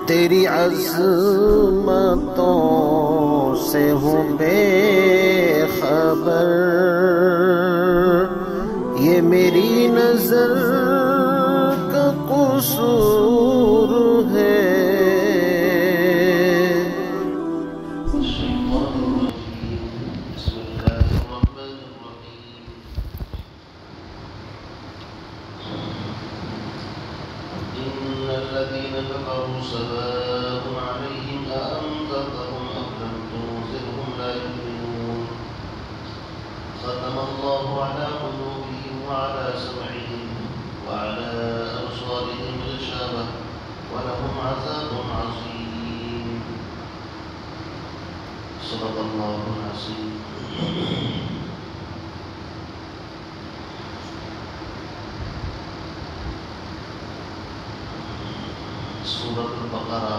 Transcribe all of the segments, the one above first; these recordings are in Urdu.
تیری عظمتوں سے ہوں بے خبر، یہ میری نظر کا قصور ہے۔ ختم الله على قلوبهم وعلى سمعهم وعلى أبصارهم غشاوة ولهم عذاب عظيم. صدق الله العظيم. سورۃ البقرہ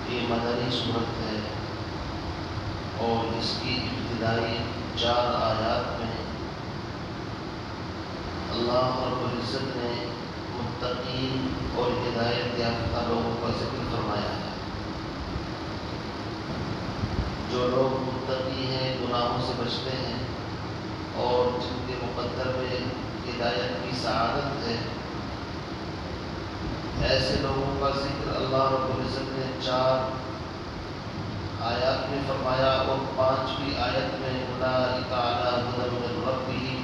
یہ مدنی سورت ہے اور اس کی ابتدائی 4 آیات میں اللہ رب العزت نے متقین اور ہدایت یافتہ لوگوں کا ذکر فرمایا ہے۔ جو لوگ متقی ہیں، گناہوں سے بچتے ہیں اور جن کے مقدر میں ہدایت کی سعادت ہے، ایسے لوگوں کا ذکر اللہ رب العزت نے 4 آیات میں فرمایا اور 5ویں آیت میں اولئک علی ھدی من ربہم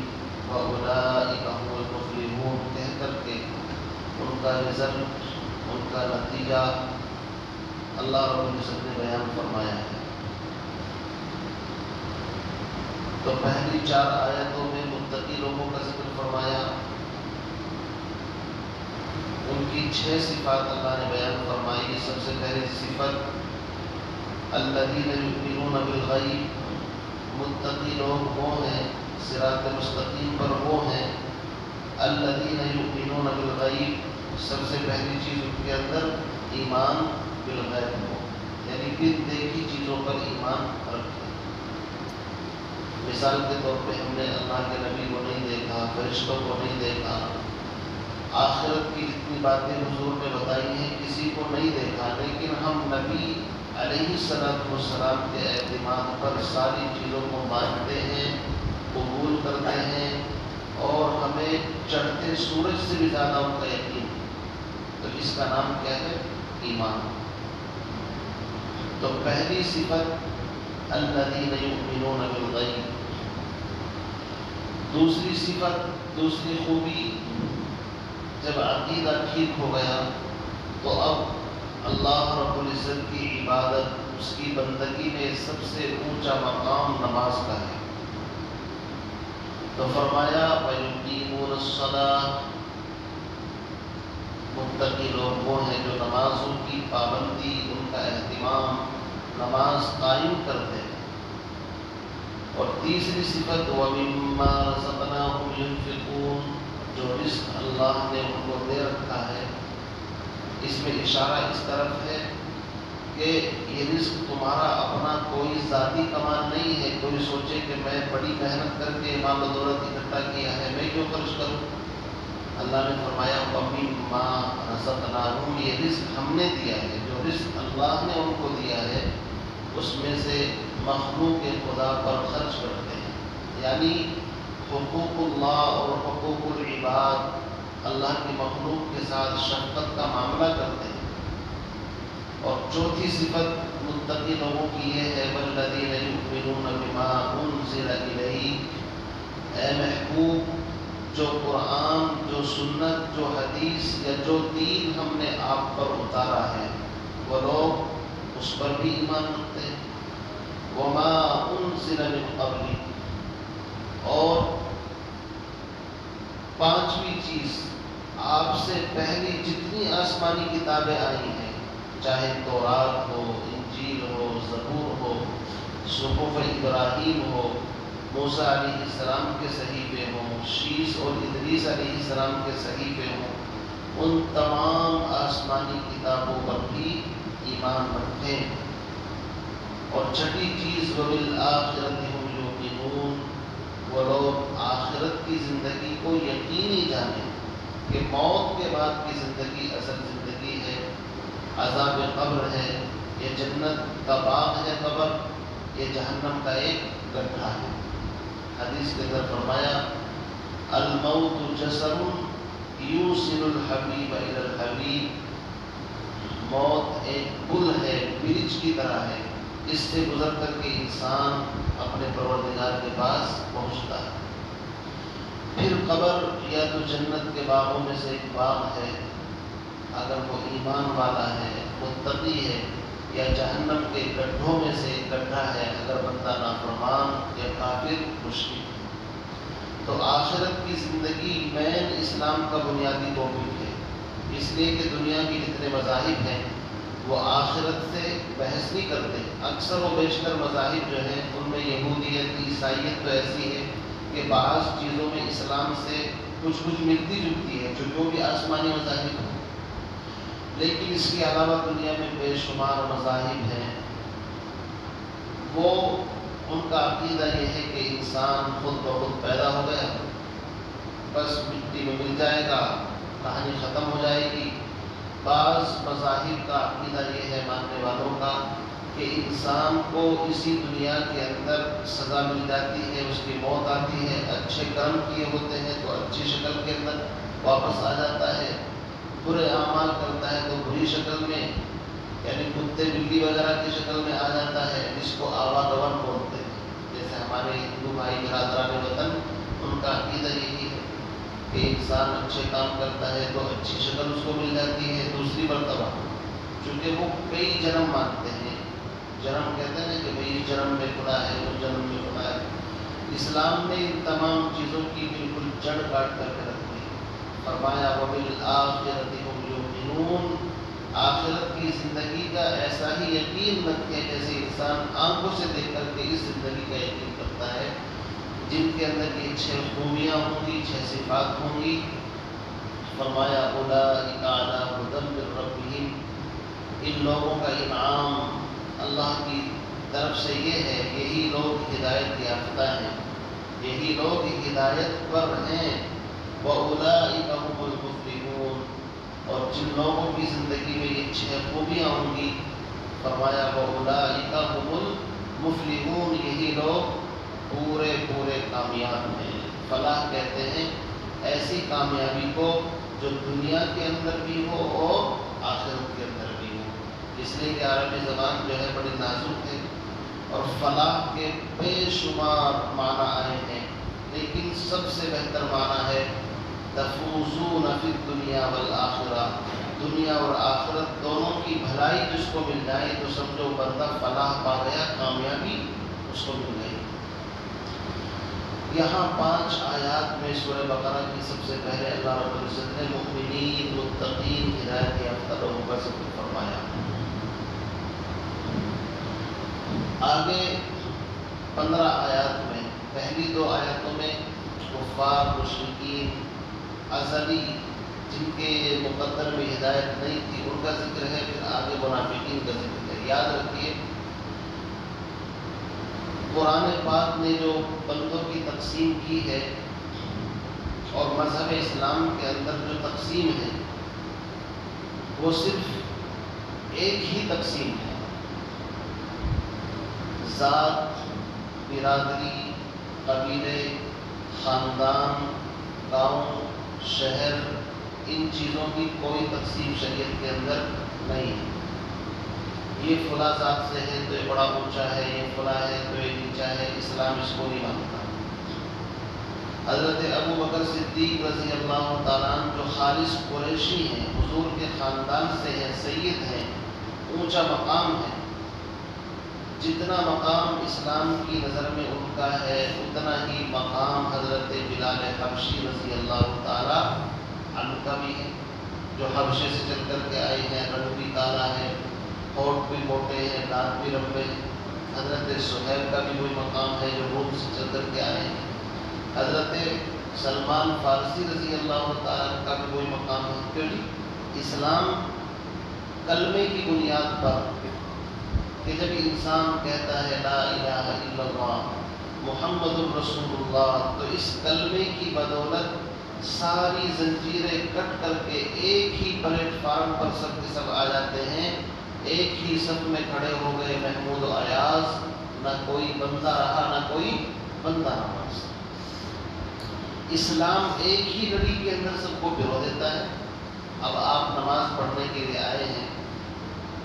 واولئک ھم المفلحون کہہ کر کے ان کا رزلٹ، ان کا نتیجہ اللہ رب العزت نے بیان فرمایا ہے۔ تو پہلی 4 آیتوں میں متقی لوگوں کا ذکر فرمایا، ان کی 6 صفات اللہ نے بیان فرمائی۔ سب سے پہلی صفت الذین یؤمنون بالغیب، متقی لوگ وہ ہیں، صراط مستقیم پر وہ ہیں۔ الذین یؤمنون بالغیب، سب سے پہلی چیز ان کے اندر ایمان بالغیب ہو، یعنی بن دیکھی چیزوں پر ایمان رکھیں۔ مثال کے طور پہ ہم نے اللہ کے نبی کو نہیں دیکھا، فرشتوں کو نہیں دیکھا، آخرت کی جتنی باتیں حضور نے بتائی ہیں کسی کو نہیں دیکھا، لیکن ہم نبی علیہ السلام کے اعتماد پر ساری چیزوں کو مانتے ہیں، قبول کرتے ہیں اور ہمیں چڑھتے سورج سے بھی زیادہ ان کا یقین ہے۔ تو اس کا نام کیا ہے؟ ایمان۔ تو پہلی صفت الذین یؤمنون بالغیب۔ دوسری صفت، دوسری خوبی، جب عقیدہ ٹھیک ہو گیا تو اب اللہ رب العزت کی عبادت، اس کی بندگی میں سب سے اونچا مقام نماز کا ہے۔ تو فرمایا وَيُقِيمُونَ الصَّلَاةَ، متقی لوگ وہ ہیں جو نمازوں کی پابندی، ان کا اہتمام، نماز قائم کرتے ہیں۔ اور تیسری صفت وَمِمَّا رَزَقْنَاهُمْ يُنْفِقُونَ، جو رزق اللہ نے ان کو دے رکھا ہے، اس میں اشارہ اس طرف ہے کہ یہ رزق تمہارا اپنا کوئی ذاتی کمال نہیں ہے، کوئی سوچے کہ میں بڑی محنت کر کے مال و دولت اکٹھا کیا ہے، میں کیوں خرچ کروں۔ اللہ نے فرمایا وَمِمَّا رَزَقْنَاهُمْ، یہ رزق ہم نے دیا ہے، جو رزق اللہ نے ان کو دیا ہے اس میں سے مخلوق خدا پر خرچ کرتے ہیں، یعنی حقوق اللہ اور حقوق العباد، اللہ کی مخلوق کے ساتھ شفقت کا معاملہ کرتے ہیں۔ اور چوتھی صفت متقی لوگوں کی یہ ہے والذین یؤمنون بما انزل الیک، اے محبوب جو قرآن، جو سنت، جو حدیث یا جو دین ہم نے آپ پر اتارا ہے وہ لوگ اس پر بھی ایمان رکھتے ہیں۔ وما انزل من قبلک، اور 5ویں چیز، آپ سے پہلی جتنی آسمانی کتابیں آئی ہیں، چاہے تورات ہو، انجیل ہو، زبور ہو، صحف ابراہیم ہو، موسیٰ علیہ السلام کے صحیفے ہوں، شیس اور ادریس علیہ السلام کے صحیفے ہوں، ان تمام آسمانی کتابوں پر بھی ایمان رکھیں۔ اور چھٹی چیز وَبِالْآخِرَةِ هُمْ يُوقِنُونَ، وہ لوگ آخرت کی زندگی کو یقینی جانیں کہ موت کے بعد کی زندگی اصل زندگی عذاب قبر ہے، یہ جنت کا باغ ہے قبر، یہ جہنم کا ایک گڈھا ہے۔ حدیث کے اندر فرمایا الموت جسر یوصل الحبیب الی الحبیب، موت ایک پل ہے، برج کی طرح ہے، اس سے گزر کر کے انسان اپنے پروردگار کے پاس پہنچتا ہے۔ پھر قبر یا تو جنت کے باغوں میں سے ایک باغ ہے اگر وہ ایمان والا ہے، متقی ہے، یا جہنم کے گڈھوں میں سے ایک گڈھا ہے اگر بندہ نافرمان یا کافر مشرک۔ تو آخرت کی زندگی مین اسلام کا بنیادی ٹاپک ہے، اس لیے کہ دنیا کے جتنے مذاہب ہیں وہ آخرت سے بحث نہیں کرتے۔ اکثر و بیشتر مذاہب جو ہیں ان میں یہودیت، عیسائیت تو ایسی ہے کہ بعض چیزوں میں اسلام سے کچھ ملتی جلتی ہے جو بھی آسمانی مذاہب ہیں، لیکن اس کے علاوہ دنیا میں بے شمار مذاہب ہیں، وہ ان کا عقیدہ یہ ہے کہ انسان خود بخود پیدا ہو گیا، بس مٹی میں مل جائے گا، کہانی ختم ہو جائے گی۔ بعض مذاہب کا عقیدہ یہ ہے ماننے والوں کا کہ انسان کو اسی دنیا کے اندر سزا مل جاتی ہے، اس کی موت آتی ہے، اچھے کرم کیے ہوتے ہیں تو اچھی شکل کے اندر واپس آ جاتا ہے، برے اعمال کرتا ہے تو بری شکل میں، یعنی کتے بلی وغیرہ کی شکل میں آ جاتا ہے، جس کو آواگمن بولتے ہیں۔ جیسے ہمارے ہندو بھائی برادران وطن، ان کا عقیدہ یہی ہے کہ انسان اچھے کام کرتا ہے تو اچھی شکل اس کو مل جاتی ہے دوسری مرتبہ، چونکہ وہ کئی جنم مانتے ہیں، جنم کہتے ہیں کہ بھئی اس جنم میں خدا ہے، اس جنم میں خدا ہے۔ اسلام نے ان تمام چیزوں کی بالکل جڑ کاٹ کر کے رکھ دی، فرمایا وَبِالْآخِرَةِ هُمْ يُوقِنُونَ، آخرت کی زندگی کا ایسا ہی یقین رکھے جیسے انسان آنکھوں سے دیکھ کر کے اس زندگی کا یقین کرتا ہے، جن کے اندر یہ 6 خوبیاں ہوں گی، 6 صفات ہوں گی۔ فرمایا اولئک علی ھدی من ربہم، ان لوگوں کا انعام اللہ کی طرف سے یہ ہے، یہی لوگ ہدایت یافتہ ہیں، یہی لوگ ہدایت پر ہیں۔ وَأُولَئِكَ هُمُ الْمُفْلِحُونَ، اور جن لوگوں کی زندگی میں یہ 6 خوبیاں ہوں گی، فرمایا وَأُولَئِكَ هُمُ الْمُفْلِحُونَ، یہی لوگ پورے کامیاب ہیں۔ فلاح کہتے ہیں ایسی کامیابی کو جو دنیا کے اندر بھی ہو اور آخرت کے اندر بھی ہو، اس لیے کہ عربی زبان جو ہے بڑی نازک ہے اور فلاح کے بے شمار معنی آئے ہیں، لیکن سب سے بہتر معنی ہے تفوزون فی الدنیا والآخرہ، دنیا اور آخرت دونوں کی بھلائی جس کو مل جائے تو سمجھو بندہ فلاح پا گیا، کامیابی اس کو مل گئی۔ یہاں 5 آیات میں سورہ بقرہ کی سب سے پہلے اللہ رب العزت نے مؤمنین، متقین، ہدایت یافتہ لوگوں کا ذکر فرمایا۔ آگے 15 آیات میں، پہلی 2 آیاتوں میں کفار، مشرکین، ازلی جن کے مقدر میں ہدایت نہیں تھی ان کا ذکر ہے، پھر آگے منافقین کا ذکر ہے۔ یاد رکھیے قرآن پاک نے جو بندوں کی تقسیم کی ہے اور مذہب اسلام کے اندر جو تقسیم ہے وہ صرف ایک ہی تقسیم ہے، ذات، برادری، قبیلے، خاندان، گاؤں، شہر، ان چیزوں کی کوئی تقسیم شریعت کے اندر نہیں ہے۔ یہ فلاں ذات سے ہے تو یہ بڑا اونچا ہے، یہ فلاں ہے تو یہ نیچا ہے، اسلام اس کو نہیں مانتا۔ حضرت ابو بکر صدیق رضی اللہ تعالیٰ عنہ جو خالص قریشی ہیں، حضور کے خاندان سے ہیں، سید ہیں، اونچا مقام ہے، جتنا مقام اسلام کی نظر میں ان کا ہے اتنا ہی مقام حضرت بلال حبشی رضی اللہ تعالیٰ عنہ کا بھی ہے، جو حبشے سے چل کر کے آئے ہیں، رنگ بھی کالا ہے، ہونٹ بھی موٹے ہیں، دانت بھی لمبے ہیں۔ حضرت سہیل کا بھی وہی مقام ہے جو روم سے چل کر کے آئے ہیں۔ حضرت سلمان فارسی رضی اللہ تعالیٰ کا بھی وہی مقام ہے، کیونکہ اسلام کلمے کی بنیاد پر کہ جب انسان کہتا ہے لا الہ الا اللہ محمد الرسول اللہ، تو اس کلمے کی بدولت ساری زنجیریں کٹ کر کے ایک ہی پلیٹ فارم پر سب کے سب آ جاتے ہیں ایک ہی صف میں کھڑے ہو گئے محمود و ایاز، نہ کوئی بندہ رہا نہ کوئی بندہ نماز۔ اسلام ایک ہی لڑی کے اندر سب کو پرو دیتا ہے۔ اب آپ نماز پڑھنے کے لیے آئے ہیں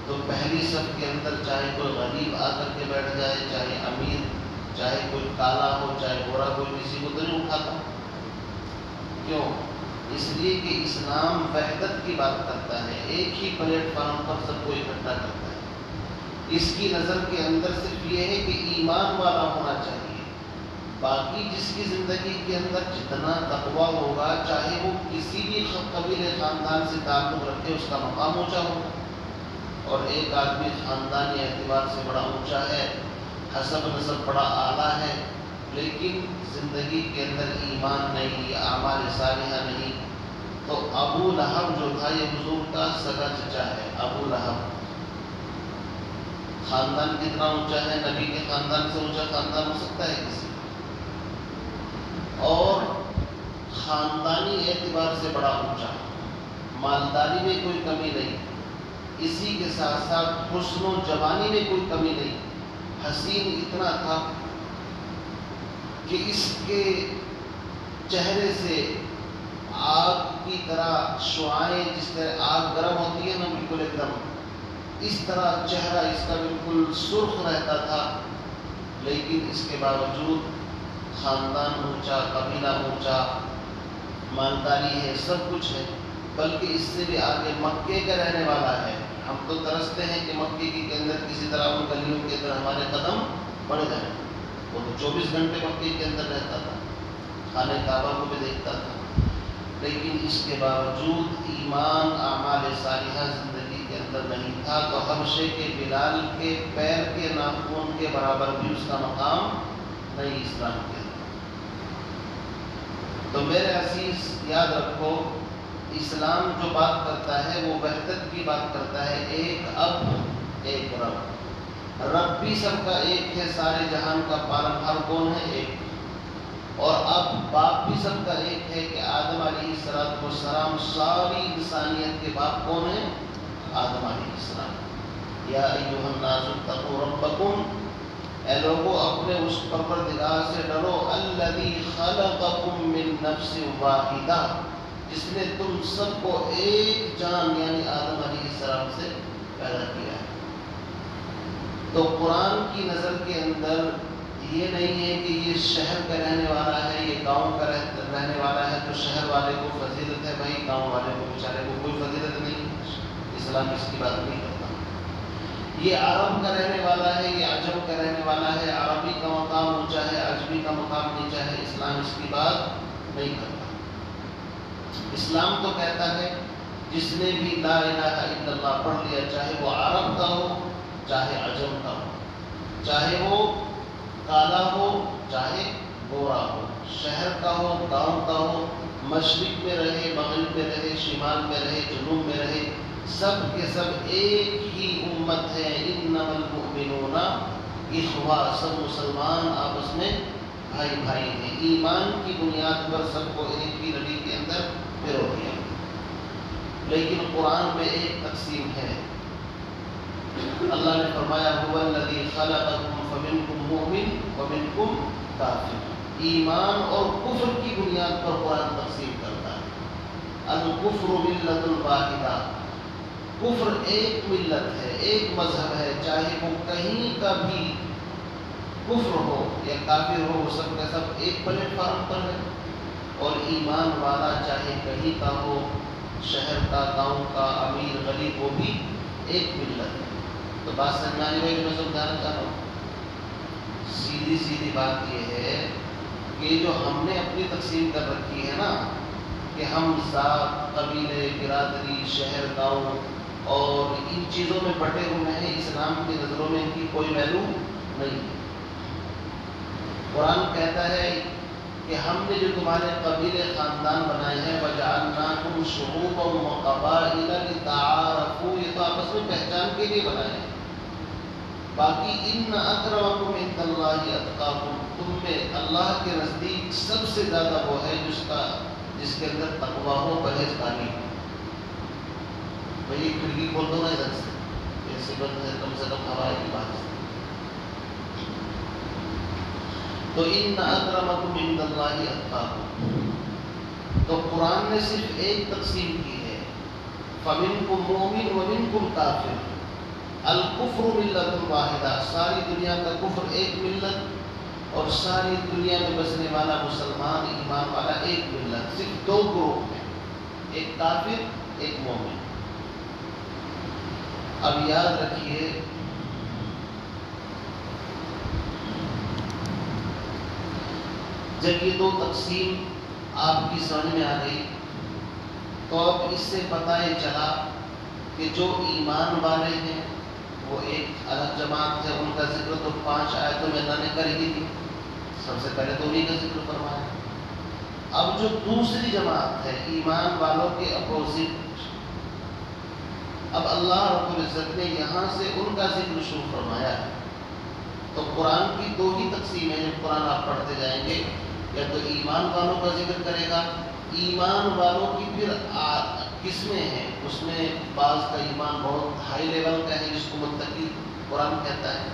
تو پہلی صف کے اندر چاہے کوئی غریب آ کر کے بیٹھ جائے، چاہے امیر، چاہے کوئی کالا ہو، چاہے گورا، کوئی کسی کو تو نہیں اٹھاتا۔ کیوں؟ اس لیے کہ اسلام وحدت کی بات کرتا ہے، ایک ہی پلیٹ فارم پر سب کو اکٹھا کرتا ہے۔ اس کی نظر کے اندر صرف یہ ہے کہ ایمان والا ہونا چاہیے، باقی جس کی زندگی کے اندر جتنا تقویٰ ہوگا، چاہے وہ کسی بھی قبیلے خاندان سے تعلق رکھے، اس کا مقام اونچا ہوگا۔ اور ایک آدمی خاندانی اعتبار سے بڑا اونچا ہے، حسب نسب بڑا اعلیٰ ہے، لیکن زندگی کے اندر ایمان نہیں، اعمال صالحہ نہیں، تو ابو لہب جو تھا یہ حضور کا سگا چچا ہے۔ ابو لہب خاندان کتنا اونچا ہے؟ نبی کے خاندان سے اونچا خاندان ہو سکتا ہے کسی؟ اور خاندانی اعتبار سے بڑا اونچا، مالداری میں کوئی کمی نہیں، اسی کے ساتھ ساتھ حسن و جوانی میں کوئی کمی نہیں، حسین اتنا تھا کہ اس کے چہرے سے آگ کی طرح شعاعیں، جس طرح آگ گرم ہوتی ہے نا بالکل ایک دم، اس طرح چہرہ اس کا بالکل سرخ رہتا تھا، لیکن اس کے باوجود خاندان اونچا، قبیلہ اونچا، مالداری ہے، سب کچھ ہے، بلکہ اس سے بھی آگے مکے کا رہنے والا ہے۔ ہم تو ترستے ہیں کہ مکے کے اندر کسی طرح ان گلیوں کے اندر ہمارے قدم بڑھ جائیں۔ وہ تو 24 گھنٹے مکے کے اندر رہتا تھا، خانہ کعبہ کو بھی دیکھتا تھا، لیکن اس کے باوجود ایمان، اعمال صالحہ زندگی کے اندر نہیں تھا، تو حبشے کے بلال کے پیر کے ناخن کے برابر بھی اس کا مقام نہیں اسلام کے۔ تو میرے عزیز یاد رکھو، اسلام جو بات کرتا ہے وہ وحدت کی بات کرتا ہے، ایک اب ایک رب، رب بھی سب کا ایک ہے، سارے جہان کا پالنہار کون ہے؟ ایک۔ اور اب باپ بھی سب کا ایک ہے کہ آدم علیہ السلام، ساری انسانیت کے باپ کون ہیں؟ آدم علیہ السلام۔ یا ایھا الناس اتقوا ربکم، اے لوگو اپنے اس پروردگار سے ڈرو، الذی خلقکم من نفس واحدہ، جس نے تم سب کو ایک جان یعنی آدم علیہ السلام سے پیدا کیا ہے۔ تو قرآن کی نظر کے اندر یہ نہیں ہے کہ یہ شہر کا رہنے والا ہے، یہ گاؤں کا رہنے والا ہے، تو شہر والے کو فضیلت ہے، بھائی گاؤں والے کو بیچارے کو کوئی فضیلت نہیں۔ اسلام اس کی بات نہیں کرتا۔ یہ عرب کا رہنے والا ہے، یہ عجم کا رہنے والا ہے، عربی کا مقام اونچا ہے، عجمی کا مقام نیچا ہے، اسلام اس کی بات نہیں کرتا۔ اسلام تو کہتا ہے جس نے بھی لا الہ الا اللہ پڑھ لیا، چاہے وہ عرب کا ہو، چاہے عجم کا ہو، چاہے وہ کالا ہو، چاہے گورا ہو، شہر کا ہو، گاؤں کا ہو، مشرق میں رہے، مغرب میں رہے، شمال میں رہے، جنوب میں رہے، سب کے سب ایک ہی امت ہے۔ انما المؤمنون اخوہ، سب مسلمان آپس میں بھائی بھائی ہیں، ایمان کی بنیاد پر سب کو ایک ہی لڑی کے اندر پرو دیا۔ لیکن قرآن میں ایک تقسیم ہے۔ اللہ نے فرمایا هو الذی خلقکم فمنکم مؤمن ومنکم کافر، ایمان اور کفر کی بنیاد پر قرآن تقسیم کرتا ہے۔ الکفر ملۃ واحدہ، کفر ایک ملت ہے، ایک مذہب ہے، چاہے وہ کہیں کا بھی کفر ہو یا کافر ہو، وہ سب کا سب ایک پلیٹ فارم پر ہے۔ اور ایمان والا چاہے کہیں کا ہو، شہر کا، گاؤں کا، امیر غریب، وہ بھی ایک ملت ہے۔ تو بات سمجھانے میں میں سمجھانا چاہ رہا ہوں، سیدھی سیدھی بات یہ ہے کہ جو ہم نے اپنی تقسیم کر رکھی ہے نا، کہ ہم ذات، قبیلے، برادری، شہر، گاؤں اور ان چیزوں میں بٹے ہوئے ہیں، اسلام کی نظروں میں ان کی کوئی ویلو نہیں۔ قرآن کہتا ہے کہ ہم نے جو تمہارے قبیلے خاندان بنائے ہیں، وَجَعَلْنَاكُمْ شُعُوبًا وَقَبَائِلَ لِتَعَارَفُوا، یہ تو آپس میں پہچان کے لیے بنائے ہیں۔ باقی اِنَّ أَكْرَمَكُمْ عِندَ اللَّهِ أَتْقَاكُمْ، تم میں اللہ کے نزدیک سب سے زیادہ وہ ہے جس کے اندر تقویٰ ہو، پرہیزگاری ہو۔ بھئی کھڑکی کھول دو نا ادھر سے، کی صفت ہے کم سے کم ہوا کی بات. تو ان اکرمکم عند اللہ اتقاکم. تو قرآن نے صرف ایک تقسیم کی ہے، فمنکم مومن ومنکم کافر. الکفر ملت واحدہ، ساری دنیا کا کفر ایک ملت اور ساری دنیا میں بسنے والا مسلمان ایمان والا ایک ملت. صرف دو گروپ ہیں، ایک کافر ایک مومن. اب یاد رکھیے جب یہ دو تقسیم آپ کی سمجھ میں آ گئی تو اب اس سے پتہ یہ چلا کہ جو ایمان والے ہیں وہ ایک الگ جماعت ہے. ان کا ذکر تو 5 آیتوں میں اللہ نے کر ہی دی، سب سے پہلے تو انہیں کا ذکر فرمایا. اب جو دوسری جماعت ہے ایمان والوں کے اپوزٹ، اب اللہ رب العزت نے یہاں سے ان کا ذکر شروع فرمایا ہے. تو قرآن کی دو ہی تقسیم ہے. جب قرآن آپ پڑھتے جائیں گے یا تو ایمان والوں کا ذکر کرے گا، ایمان والوں کی پھر قسمیں ہیں، اس میں بعض کا ایمان بہت ہائی لیول کا ہے جس کو متقی قرآن کہتا ہے،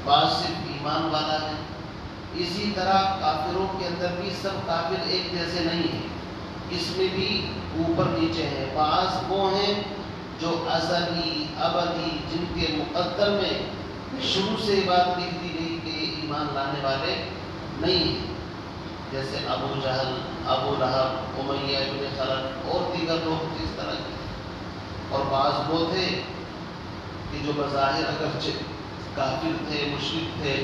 بعض صرف ایمان والا ہے. اسی طرح کافروں کے اندر بھی سب کافر ایک جیسے نہیں ہیں، اس میں بھی اوپر نیچے ہیں. بعض وہ ہیں جو ازلی ابدی، جن کے مقدر میں شروع سے بات لکھ دی گئی کہ یہ ایمان لانے والے نہیں ہیں، جیسے ابو جہل، ابو لہب، امیہ ابن خلف اور دیگر لوگ اس طرح کے. اور بعض وہ تھے کہ جو بظاہر اگرچہ کافر تھے، مشرک تھے،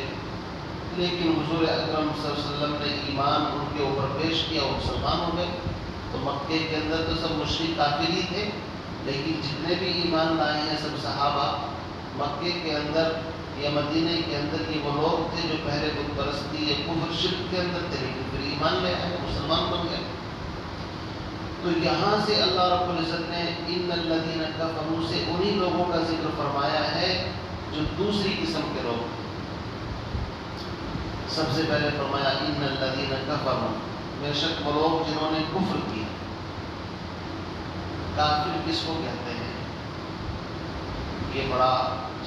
لیکن حضور اکرم صلی اللہ علیہ وسلم نے ایمان ان کے اوپر پیش کیا اور مسلمان ہو گئے. تو مکے کے اندر تو سب مشرک کافر ہی تھے، لیکن جتنے بھی ایمان لائے ہیں سب صحابہ. مکے کے اندر یا مدینہ کے اندر یہ وہ لوگ تھے جو پہلے بت پرستی یا کفر شرک کے اندر تھے، لیکن پھر ایمان لے آئے، مسلمان بن گئے. تو یہاں سے اللہ رب العزت نے ان الذین کفروا سے انہی لوگوں کا ذکر فرمایا ہے جو دوسری قسم کے لوگ. سب سے پہلے فرمایا ان الذین کفروا، بے شک وہ لوگ جنہوں نے کفر کیا. کافر کس کو کہتے ہیں؟ یہ بڑا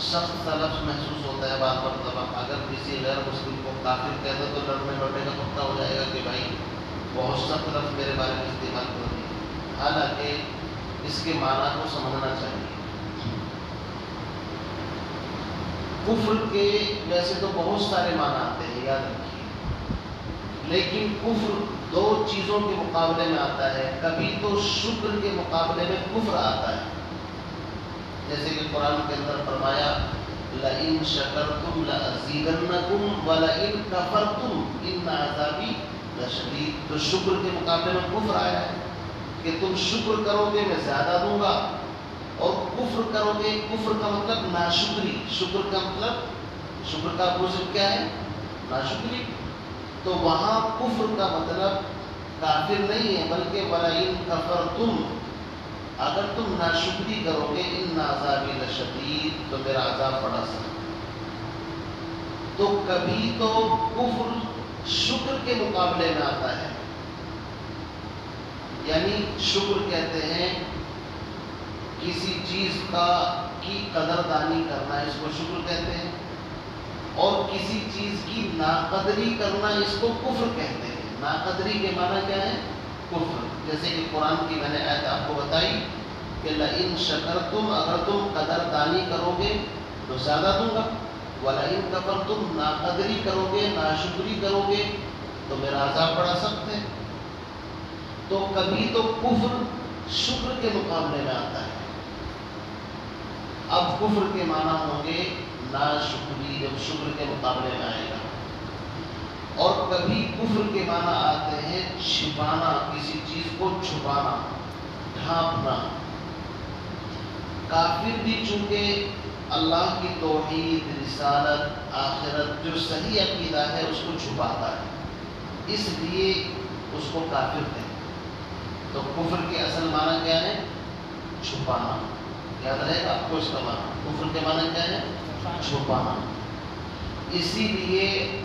سخت سا لفظ محسوس ہوتا ہے بعض مرتبہ. اگر کسی غیر مسلم کو کافر کہتے تو لڑنے لڑنے کا پکا ہو جائے گا کہ بھائی بہت سخت لفظ میرے بارے میں استعمال کر دیا. حالانکہ اس کے معنی کو سمجھنا چاہیے. کفر کے ویسے تو بہت سارے معنی آتے ہیں، یاد رکھیے، لیکن کفر دو چیزوں کے مقابلے میں آتا ہے. کبھی تو شکر کے مقابلے میں کفر آتا ہے، جیسے کہ قرآن کے اندر فرمایا لَإِن شَكَرْتُمْ لَأَزِيدَنَّكُمْ وَلَإِن كَفَرْتُمْ إِنَّ عَذَابِي لَشَدِيدٌ. تو شکر کے مقابلے میں کفر آیا ہے کہ تم شکر کرو گے میں زیادہ دوں گا، اور کفر کرو گے، کفر کا مطلب ناشکری، شکر کا مطلب، شکر کا اپوزٹ کیا ہے؟ ناشکری. تو وہاں کفر کا مطلب کافر نہیں ہے بلکہ وَلَئِن كَفَرْتُمْ، اگر تم ناشکری کرو گے ان عذابی لشدید، تو میرا عذاب بڑا سخت. تو کبھی تو کفر شکر کے مقابلے میں آتا ہے، یعنی شکر کہتے ہیں کسی چیز کی قدردانی کرنا، اس کو شکر کہتے ہیں، اور کسی چیز کی ناقدری کرنا اس کو کفر کہتے ہیں. ناقدری کے معنی کیا ہے؟ کفر. جیسے کہ قرآن کی میں نے آیت آپ کو بتائی کہ لَإِن شَكَرْتُمْ، اگر تم قدردانی کرو گے تو زیادہ دوں گا، وَلَإِن كَفَرْتُمْ، ناقدری کرو گے، ناشکری کرو گے تو میرا عذاب بڑا سخت ہے. تو کبھی تو کفر شکر کے مقابلے میں آتا ہے. اب کفر کے معنی ہوں گے ناشکری، جب شکر کے مقابلے میں آئے گا. اور کبھی کفر کے معنی آتے ہیں چھپانا، کسی چیز کو چھپانا، ڈھانپنا. کافر بھی چونکہ اللہ کی توحید، رسالت، آخرت، جو صحیح عقیدہ ہے اس کو چھپاتا ہے، اس لیے اس کو کافر کہتے ہیں. تو کفر کے اصل معنی کیا ہے؟ چھپانا. یاد رہے گا آپ کو اس کا معنی. کفر کے معنی کیا ہے؟ چھپانا. اسی لیے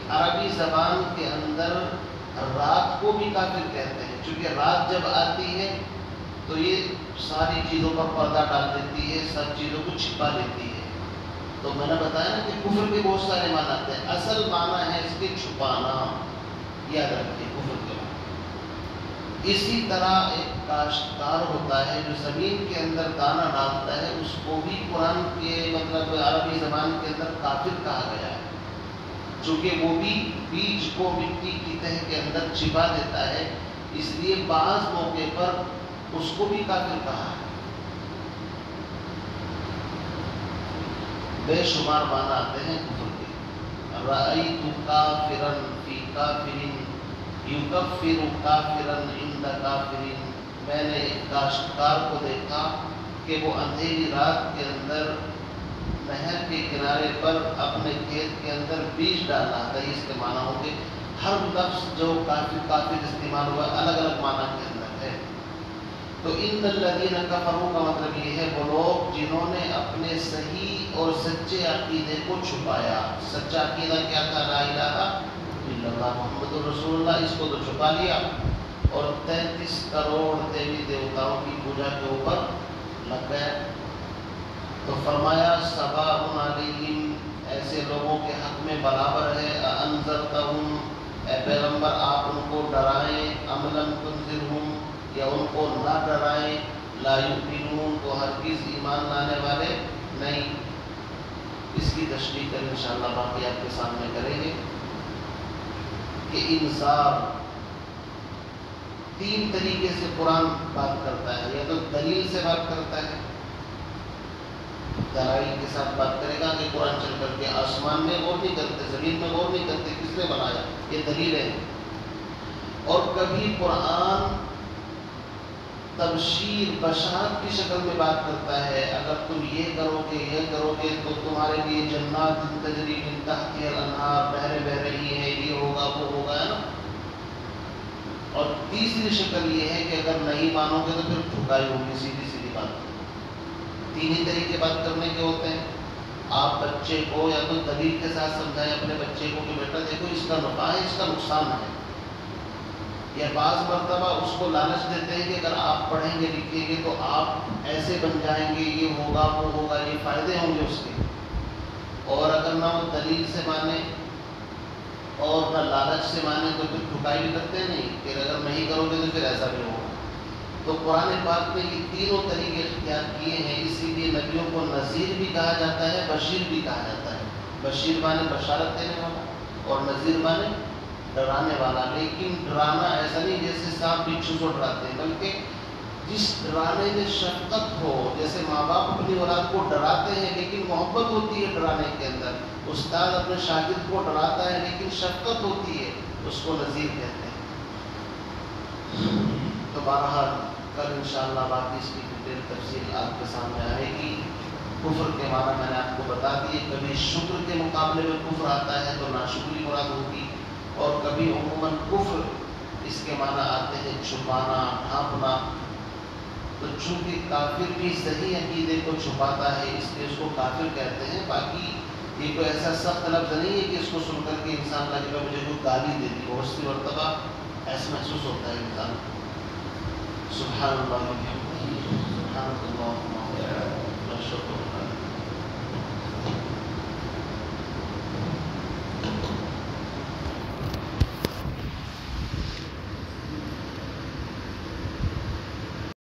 عربی زبان کے اندر رات کو بھی کافر کہتے ہیں، چونکہ رات جب آتی ہے تو یہ ساری چیزوں پر پردہ ڈال دیتی ہے، سب چیزوں کو چھپا لیتی ہے۔ تو میں نے بتایا نا کہ کفر کے بہت سارے معنی آتے ہیں، اصل معنی ہے اس کے چھپانا، یاد رکھیے کفر کے معنی۔ اسی طرح ایک کاشتکار ہوتا ہے جو زمین کے اندر دانہ ڈالتا ہے، اس کو بھی قرآن کے مطلب عربی زبان کے اندر کافر کہا گیا ہے، چونکہ وہ بھی بیج کو مٹی کی تہ کے اندر چھپا دیتا ہے، اس لیے بعض موقع پر اس کو بھی کافر کہا ہے۔ بے شمار معنی آتے ہیں کفر کے۔ رأیت کافرا فی کافر یکفر کافرا عند کافر، میں نے ایک کاشتکار کو دیکھا کہ وہ اندھیری رات کے اندر نہر کے کنارے پر اپنے کھیت کے اندر بیج ڈال رہا تھا۔ اس کے معنی ہوں گے، ہر لفظ جو کافر استعمال ہوا الگ الگ معنی کے اندر ہے۔ تو ان الذین کفروا کا مطلب یہ ہے وہ لوگ جنہوں نے اپنے صحیح اور سچے عقیدے کو چھپایا۔ سچا عقیدہ کیا تھا؟ لا الہ الا اللہ محمد رسول اللہ، اس کو تو چھپا لیا اور 33 کروڑ دیوی دیوتاؤں کی پوجا کے اوپر لگ گئے۔ تو فرمایا سواء علیہم، ایسے لوگوں کے حق میں برابر ہے، انذرتہم، اے پیغمبر آپ ان کو ڈرائیں، ام لم تنذرہم، یا ان کو نہ ڈرائیں، لا یؤمنون، تو ہرگز ایمان لانے والے نہیں۔ اس کی تشریح کر انشاءاللہ باقی آپ کے سامنے کریں گے کہ انذار تین طریقے سے قرآن بات کرتا ہے، یا تو دلیل سے بات کرتا ہے، دلائل کے ساتھ بات کرے گا کہ قرآن چل کر کے آسمان میں غور نہیں کرتے، زمین میں غور نہیں کرتے، کس نے بنایا، یہ دلیل ہے۔ اور کبھی قرآن تبشیر بشارت کی شکل میں بات کرتا ہے، اگر تم یہ کرو گے تو تمہارے لیے جنات تجری من تحتها الانہار بہہ رہی ہے، یہ ہوگا وہ ہوگا، ہے نا۔ اور تیسری شکل یہ ہے کہ اگر نہیں مانو گے تو پھر ٹھکائی ہوگی، سیدھی بات۔ تین ہی طریقے بات کرنے کے ہوتے ہیں۔ آپ بچے کو یا تو دلیل کے ساتھ سمجھائیں اپنے بچے کو کہ بیٹا دیکھو اس کا نفع ہے، اس کا نقصان ہے، یا بعض مرتبہ اس کو لالچ دیتے ہیں کہ اگر آپ پڑھیں گے لکھیں گے تو آپ ایسے بن جائیں گے، یہ ہوگا وہ ہوگا، یہ فائدے ہوں گے اس کے۔ اور اگر نہ وہ دلیل سے مانے اور نہ لالچ سے مانے تو پھر ٹھکائی بھی کرتے نہیں کہ اگر نہیں کرو گے تو پھر ایسا بھی ہوگا۔ تو قرآن پاک میں یہ تینوں طریقے اختیار کیے ہیں، اسی لیے نبیوں کو نذیر بھی کہا جاتا ہے، بشیر بھی کہا جاتا ہے۔ بشیر مانے بشارت دینے والا اور نذیر مانے ڈرانے والا۔ لیکن ڈرانا ایسا نہیں جیسے سانپ بچھو کو ڈراتے ہیں، بلکہ جس ڈرانے میں شفقت ہو، جیسے ماں باپ اپنی اولاد کو ڈراتے ہیں لیکن محبت ہوتی ہے ڈرانے کے اندر، استاد اپنے شاگرد کو ڈراتا ہے لیکن شفقت ہوتی ہے، اس کو نذیر کہتے ہیں۔ تو بہرحال کل انشاءاللہ باقی اس کی ڈیٹیل تفصیل آپ کے سامنے آئے گی۔ کفر کے معنی میں نے آپ کو بتا دیے، کبھی شکر کے مقابلے میں کفر آتا ہے تو ناشکری مراد ہوگی، اور کبھی عموماً کفر اس کے معنی آتے ہیں چھپانا، ڈھانپنا۔ تو چونکہ کافر بھی صحیح عقیدے کو چھپاتا ہے اس لیے اس کو کافر کہتے ہیں۔ باقی یہ کوئی ایسا سخت لفظ نہیں ہے کہ اس کو سن کر کے انسان لگے گا مجھے کوئی گالی دے دی، بہت سی مرتبہ ایسا محسوس ہوتا ہے انسان کو۔ سبحان اللہ، سبحان اللہ،